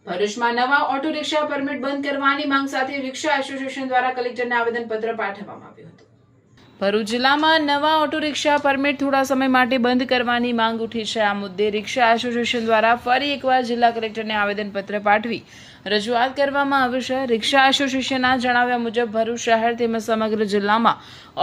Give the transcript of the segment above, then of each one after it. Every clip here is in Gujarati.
ભરૂચમાં નવા ઓટો રિક્ષા પરમિટ બંધ કરવાની માંગ સાથે રિક્ષા એસોસિએશન દ્વારા કલેક્ટરને આવેદનપત્ર પાઠવવામાં આવ્યું હતું। ભરૂચ જિલ્લામાં નવા ઓટો રિક્ષા પરમિટ થોડા સમય માટે બંધ કરવાની માંગ ઉઠી છે। આ મુદ્દે રિક્ષા એસોસિએશન દ્વારા ફરી એકવાર જિલ્લા કલેક્ટરને આવેદનપત્ર પાઠવી રજૂઆત કરવામાં આવી છે। રિક્ષા એસોસિએશનના જણાવ્યા મુજબ ભરૂચ શહેર તેમજ સમગ્ર જિલ્લામાં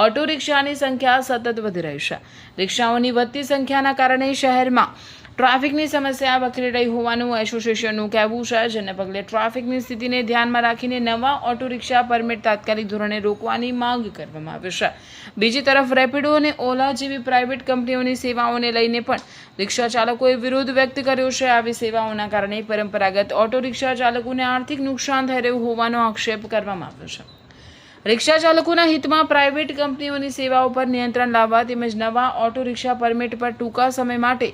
ઓટો રિક્ષાની સંખ્યા સતત વધી રહી છે। રિક્ષાઓની વધતી સંખ્યાના કારણે શહેરમાં ટ્રાફિકની સમસ્યા વકરી રહી હોવાનું એસોસિએશનનું કહેવું છે, જેને પગલે ટ્રાફિકની સ્થિતિને ધ્યાનમાં રાખીને નવા ઓટો રિક્ષા પરમિટ તાત્કાલિક ધોરણે રોકવાની માંગ કરવામાં આવી છે। બીજી તરફ રેપિડો અને ઓલા જેવી પ્રાઇવેટ કંપનીઓની સેવાઓને લઈને પણ રિક્ષા ચાલકોએ વિરોધ વ્યક્ત કર્યો છે। આવી સેવાઓના કારણે પરંપરાગત ઓટો રિક્ષા ચાલકોને આર્થિક નુકસાન થઈ રહ્યું હોવાનો આક્ષેપ કરવામાં આવ્યો છે। રિક્ષા ચાલકોના હિતમાં પ્રાઇવેટ કંપનીઓની સેવાઓ પર નિયંત્રણ લાવવા તેમજ નવા ઓટો રિક્ષા પરમિટ પર ટૂંકા સમય માટે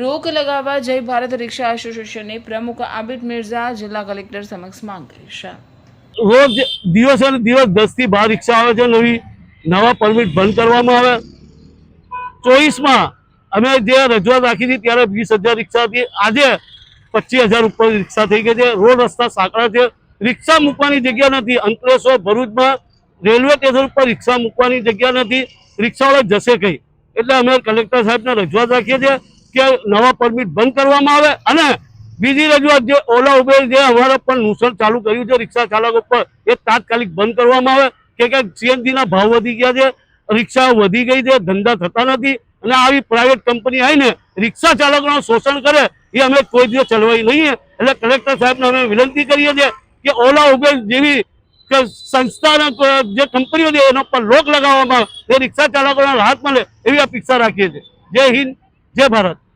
રોક લગાવવા જય ભારત રિક્ષા એસોસિએશને પ્રમુખ આબિદ મિર્ઝા જિલ્લા કલેક્ટર સમક્ષ માંગ કરી છે। રોજ દિવસે ને દિવસ 10 થી 12 રિક્ષા આવે છે, નવા પરમિટ બંધ કરવામાં આવે। 24માં અમે જે રજૂઆત રાખી હતી ત્યારે 20,000 રિક્ષા હતી, આજે 25,000 ઉપર રિક્ષા થઈ ગઈ છે। રોડ રસ્તા સાંકડા છે, રિક્ષા મૂકવાની જગ્યા નથી। અંકલેશ્વર ભરૂચમાં રેલવે સ્ટેશન ઉપર રિક્ષા મૂકવાની જગ્યા નથી, રિક્ષાવાળા જશે કઈ? એટલે અમે કલેક્ટર સાહેબને રજૂઆત રાખીએ છીએ કે નવા પરમિટ બંધ કરવામાં આવે। અને બીજી રજૂઆત, જે ઓલા ઉબેર જે અમારા પણ નુકસાન ચાલુ કર્યું છે રિક્ષા ચાલકો પર, એ તાત્કાલિક બંધ કરવામાં આવે। કે સીએનજી ના ભાવ વધી ગયા છે, રિક્ષા વધી ગઈ છે, ધંધા થતા નથી, અને આવી પ્રાઇવેટ કંપની આવીને રિક્ષા ચાલકોનું શોષણ કરે એ અમે કોઈ દિવસ ચલવાઈ નહીં। એટલે કલેક્ટર સાહેબને અમે વિનંતી કરીએ છીએ કે ઓલા ઉબેર જેવી સંસ્થાના જે કંપનીઓ છે એના પર રોક લગાવવામાં એ રિક્ષા ચાલકોને રાહત મળે એવી અપેક્ષા રાખીએ છીએ। જય હિન્દ, જય ભારત।